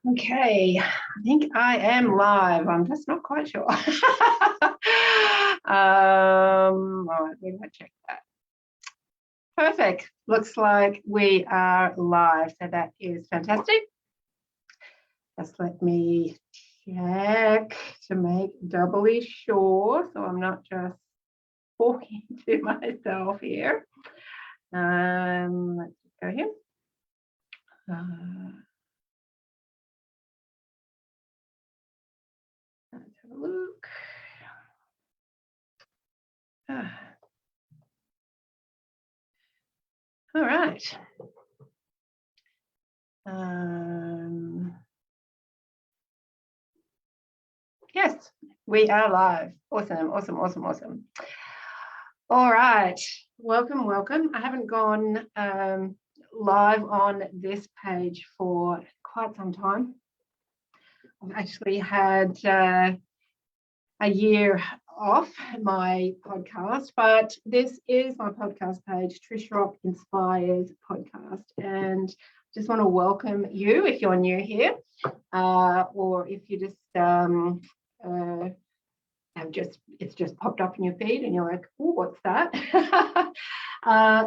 Okay, I think I am live. I'm just not quite sure. All right, we're going to check that. Perfect. Looks like we are live, so that is fantastic. Just let me check to make doubly sure, so I'm not just talking to myself here. Let's go here. Let's have a look. All right. Yes, we are live. Awesome. All right. Welcome. I haven't gone live on this page for quite some time. I've actually had a year off my podcast, but this is my podcast page, Trish Rock Inspires podcast, and just want to welcome you if you're new here, or if you just it's just popped up in your feed and you're like, oh, what's that?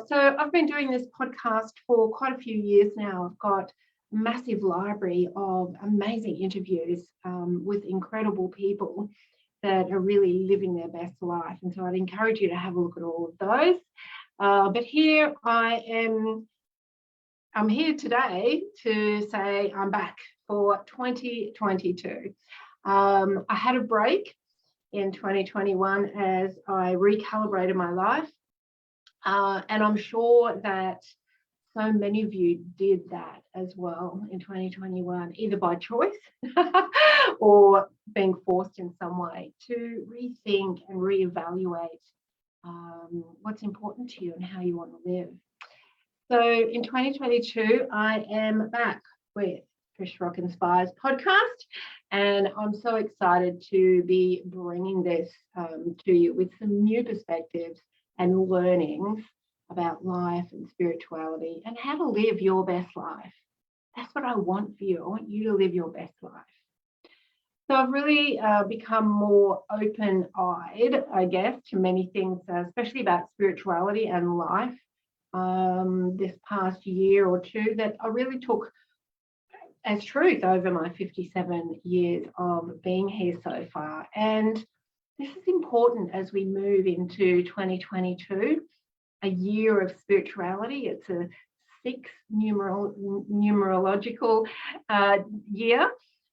So I've been doing this podcast for quite a few years now. I've got a massive library of amazing interviews with incredible people that are really living their best life. And so I'd encourage you to have a look at all of those. But here I'm here today to say I'm back for 2022. I had a break in 2021 as I recalibrated my life. And I'm sure that so many of you did that as well in 2021, either by choice or being forced in some way to rethink and reevaluate what's important to you and how you want to live. So in 2022, I am back with Trish Rock Inspires podcast, and I'm so excited to be bringing this to you with some new perspectives and learnings about life and spirituality and how to live your best life. That's what I want for you. I want you to live your best life. So I've really become more open-eyed, I guess, to many things, especially about spirituality and life this past year or two, that I really took as truth over my 57 years of being here so far. And this is important as we move into 2022, a year of spirituality. It's a 6 numerological year.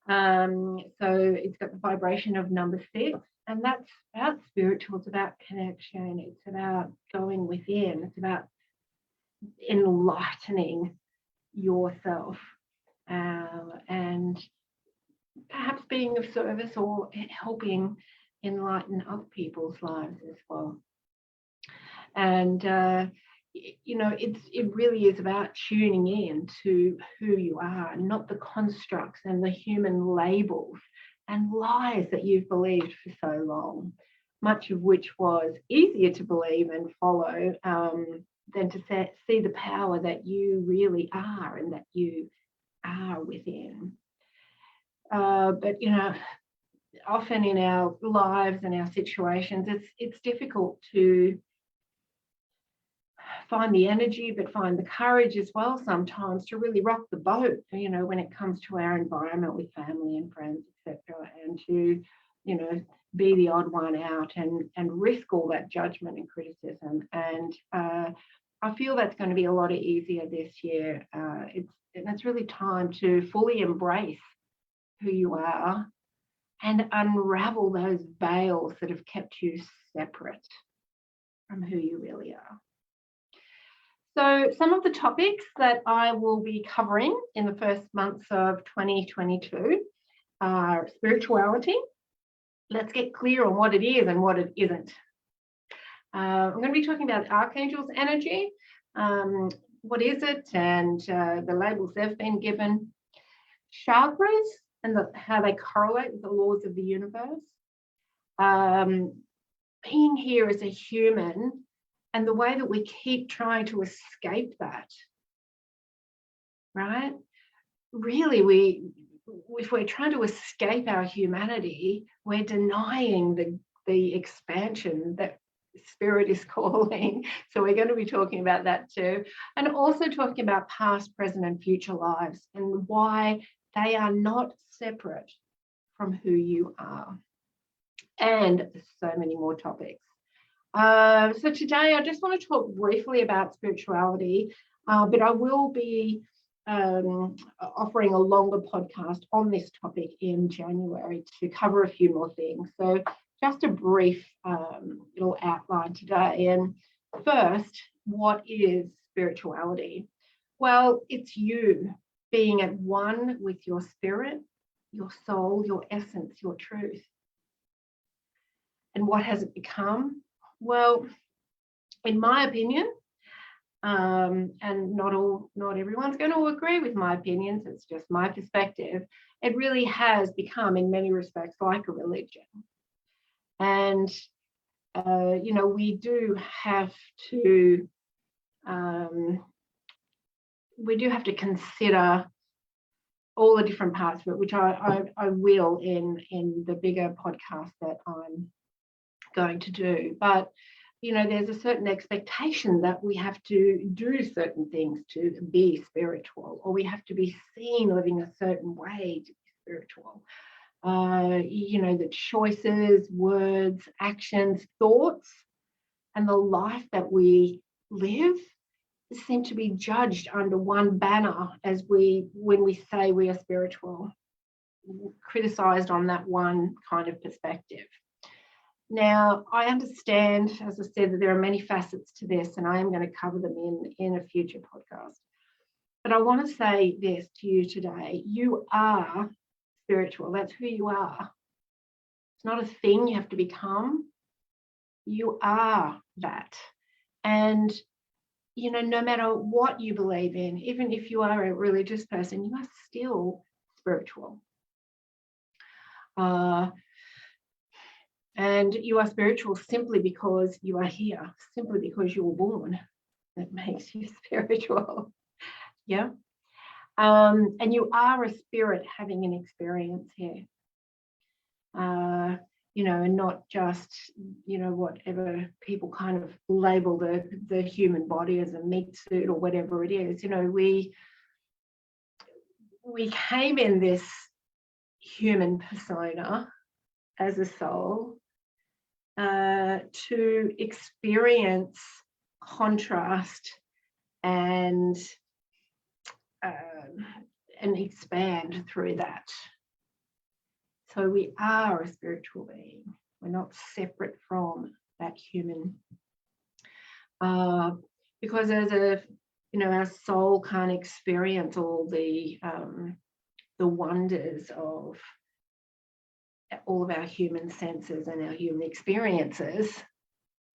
So it's got the vibration of number 6, and that's about spiritual. It's about connection. It's about going within. It's about enlightening yourself and perhaps being of service or helping enlighten other people's lives as well. And it really is about tuning in to who you are, not the constructs and the human labels and lies that you've believed for so long, much of which was easier to believe and follow than to see the power that you really are and that you are within. But often in our lives and our situations, it's difficult to find the energy, but find the courage as well sometimes to really rock the boat, when it comes to our environment with family and friends, etc., and to, be the odd one out and risk all that judgment and criticism. And I feel that's going to be a lot easier this year. It's really time to fully embrace who you are and unravel those veils that have kept you separate from who you really are. So some of the topics that I will be covering in the first months of 2022 are spirituality. Let's get clear on what it is and what it isn't. I'm going to be talking about archangels' energy. What is it, and the labels they've been given. Chakras and how they correlate with the laws of the universe. Being here as a human and the way that we keep trying to escape that, right? Really, if we're trying to escape our humanity, we're denying the expansion that spirit is calling. So we're going to be talking about that too, and also talking about past, present, and future lives and why they are not separate from who you are, and so many more topics. So today I just want to talk briefly about spirituality, but I will be offering a longer podcast on this topic in January to cover a few more things. So just a brief little outline today. And first, what is spirituality? Well, it's you being at one with your spirit, your soul, your essence, your truth. And what has it become? Well, in my opinion, and not everyone's going to agree with my opinions, it's just my perspective, it really has become in many respects like a religion. And we do have to consider all the different parts of it, which I will in the bigger podcast that I'm going to do. But there's a certain expectation that we have to do certain things to be spiritual, or we have to be seen living a certain way to be spiritual. The choices, words, actions, thoughts, and the life that we live seem to be judged under one banner as when we say we are spiritual, criticized on that one kind of perspective. Now, I understand, as I said, that there are many facets to this, and I am going to cover them in a future podcast. But I want to say this to you today. You are spiritual. That's who you are. It's not a thing you have to become. You are that. And, no matter what you believe in, even if you are a religious person, you are still spiritual. And you are spiritual simply because you are here, simply because you were born. That makes you spiritual. Yeah. And you are a spirit having an experience here. And not just, whatever people kind of label the human body as a meat suit or whatever it is. We came in this human persona as a soul to experience contrast and expand through that. So we are a spiritual being. We're not separate from that human. Because as our soul can't experience all the wonders of all of our human senses and our human experiences,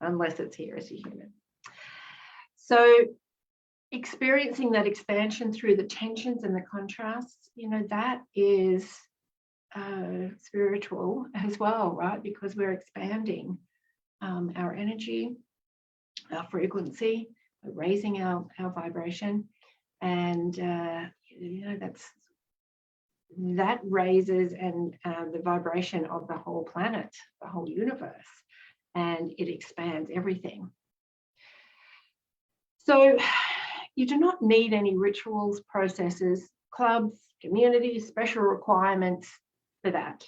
unless it's here as a human. So experiencing that expansion through the tensions and the contrasts, that is spiritual as well, right? Because we're expanding our energy, our frequency, we're raising our vibration, and that raises the vibration of the whole planet, the whole universe, and it expands everything. So you do not need any rituals, processes, clubs, communities, special requirements for that.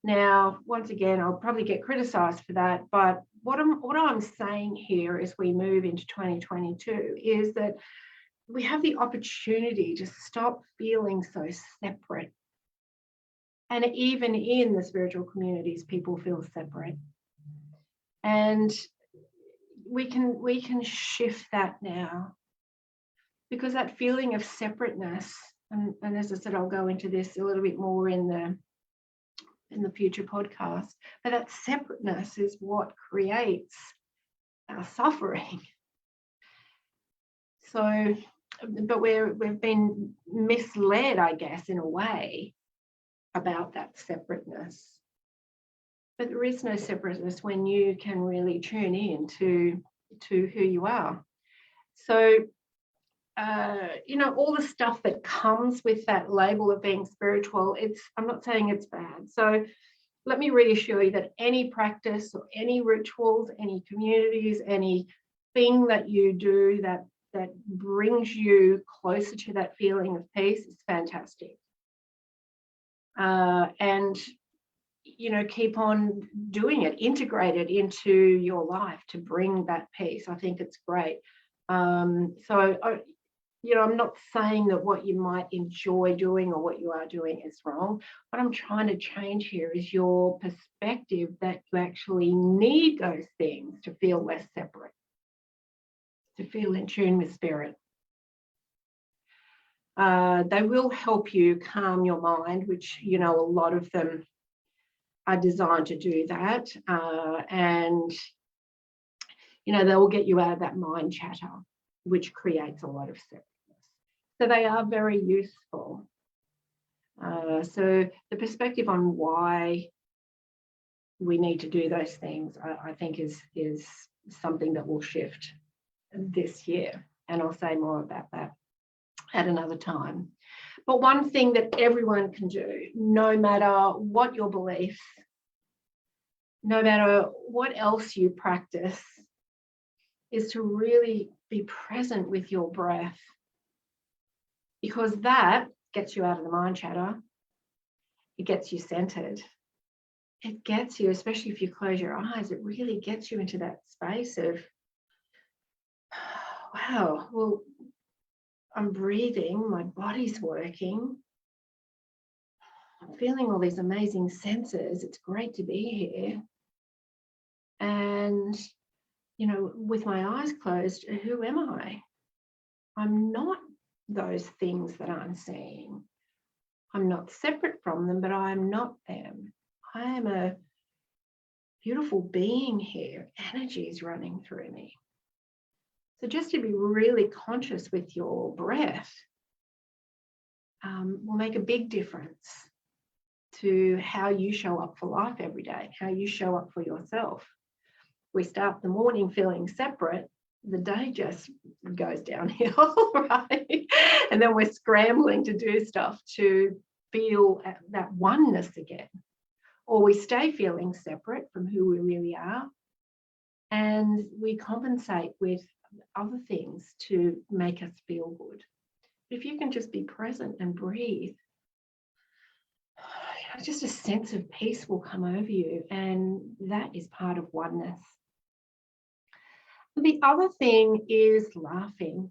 Now, once again, I'll probably get criticized for that, but what I'm saying here as we move into 2022 is that we have the opportunity to stop feeling so separate. And even in the spiritual communities, people feel separate. And we can shift that now, because that feeling of separateness, and as I said, I'll go into this a little bit more in the future podcast, but that separateness is what creates our suffering. So, but we've been misled, I guess, in a way, about that separateness. But there is no separateness when you can really tune in to who you are. So all the stuff that comes with that label of being spiritual, I'm not saying it's bad. So let me reassure you that any practice or any rituals, any communities, anything that you do that brings you closer to that feeling of peace is fantastic. And keep on doing it, integrate it into your life to bring that peace. I think it's great. I'm not saying that what you might enjoy doing or what you are doing is wrong. What I'm trying to change here is your perspective that you actually need those things to feel less separate, to feel in tune with spirit. They will help you calm your mind, which, a lot of them are designed to do that. And they will get you out of that mind chatter, which creates a lot of separateness. So they are very useful. So the perspective on why we need to do those things, I think is something that will shift this year. And I'll say more about that at another time. But one thing that everyone can do, no matter what your beliefs, no matter what else you practice, is to really be present with your breath, because that gets you out of the mind chatter. It gets you centered. It gets you, especially if you close your eyes, it really gets you into that space of, wow, well, I'm breathing, my body's working, I'm feeling all these amazing senses. It's great to be here. And, with my eyes closed, who am I? I'm not those things that I'm seeing. I'm not separate from them, but I'm not them. I am a beautiful being here. Energy is running through me. So just to be really conscious with your breath will make a big difference to how you show up for life every day, how you show up for yourself. We start the morning feeling separate, the day just goes downhill, right? And then we're scrambling to do stuff to feel that oneness again. Or we stay feeling separate from who we really are, and we compensate with other things to make us feel good. But if you can just be present and breathe, just a sense of peace will come over you, and that is part of oneness. The other thing is laughing.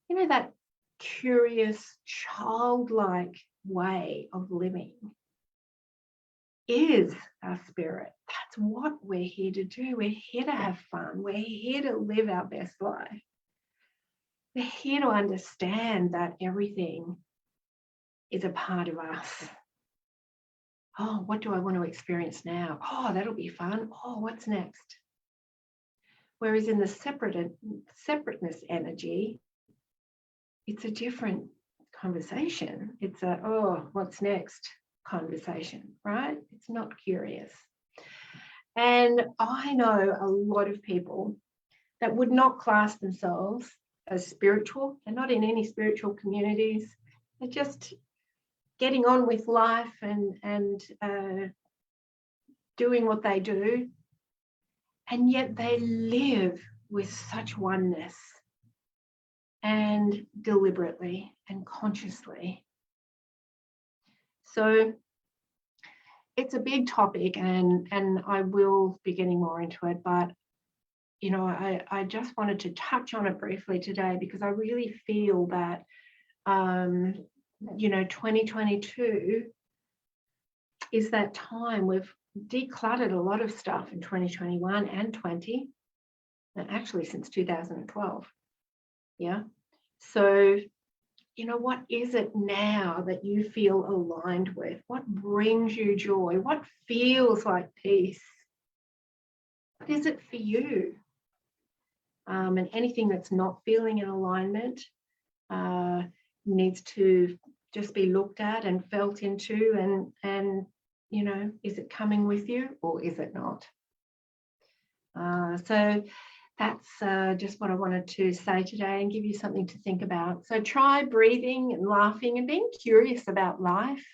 That curious, childlike way of living is our spirit. That's what we're here to do. We're here to have fun. We're here to live our best life. We're here to understand that everything is a part of us. Oh, what do I want to experience now? Oh, that'll be fun. Oh, what's next? Whereas in the separateness energy, it's a different conversation. It's a, oh, what's next conversation, right? It's not curious. And I know a lot of people that would not class themselves as spiritual. They're not in any spiritual communities. They're just getting on with life and doing what they do. And yet they live with such oneness, and deliberately and consciously. So it's a big topic, and I will be getting more into it, but I just wanted to touch on it briefly today, because I really feel that 2022 is that time. We've decluttered a lot of stuff in 2021 and 20, and actually since 2012. Yeah. So, what is it now that you feel aligned with? What brings you joy? What feels like peace? What is it for you? And anything that's not feeling in alignment needs to just be looked at and felt into, and is it coming with you or is it not? So that's just what I wanted to say today and give you something to think about. So try breathing and laughing and being curious about life.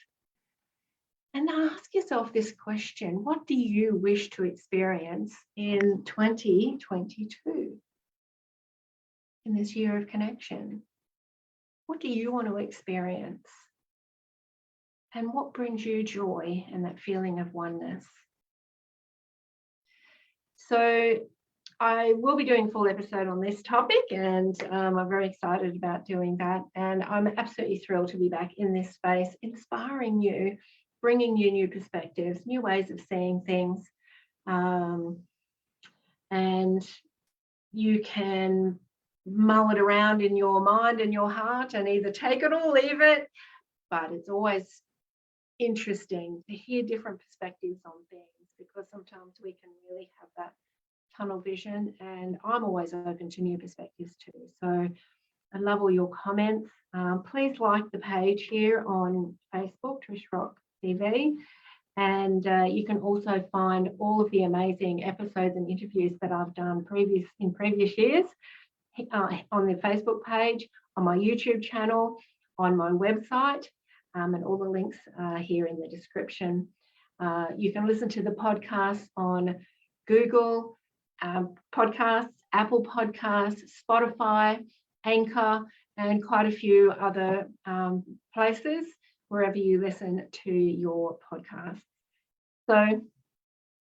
And ask yourself this question: what do you wish to experience in 2022? In this year of connection? What do you want to experience? And what brings you joy and that feeling of oneness? So I will be doing a full episode on this topic, and I'm very excited about doing that. And I'm absolutely thrilled to be back in this space, inspiring you, bringing you new perspectives, new ways of seeing things. And you can mull it around in your mind and your heart and either take it or leave it. But it's always interesting to hear different perspectives on things, because sometimes we can really have that tunnel vision, and I'm always open to new perspectives too. So I love all your comments. Please like the page here on Facebook, Trish Rock TV, and you can also find all of the amazing episodes and interviews that I've done in previous years on the Facebook page, on my YouTube channel, on my website, and all the links are here in the description. You can listen to the podcast on Google Podcasts, Apple Podcasts, Spotify, Anchor, and quite a few other places wherever you listen to your podcast. So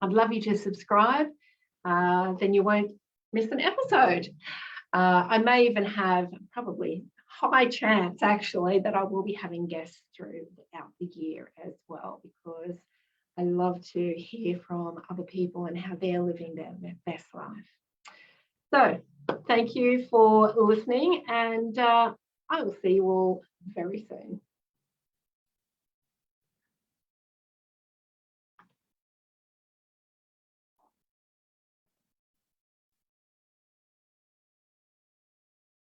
I'd love you to subscribe, then you won't miss an episode. I may even have, probably high chance actually, that I will be having guests throughout the year as well, because I love to hear from other people and how they're living their best life. So thank you for listening, and I will see you all very soon.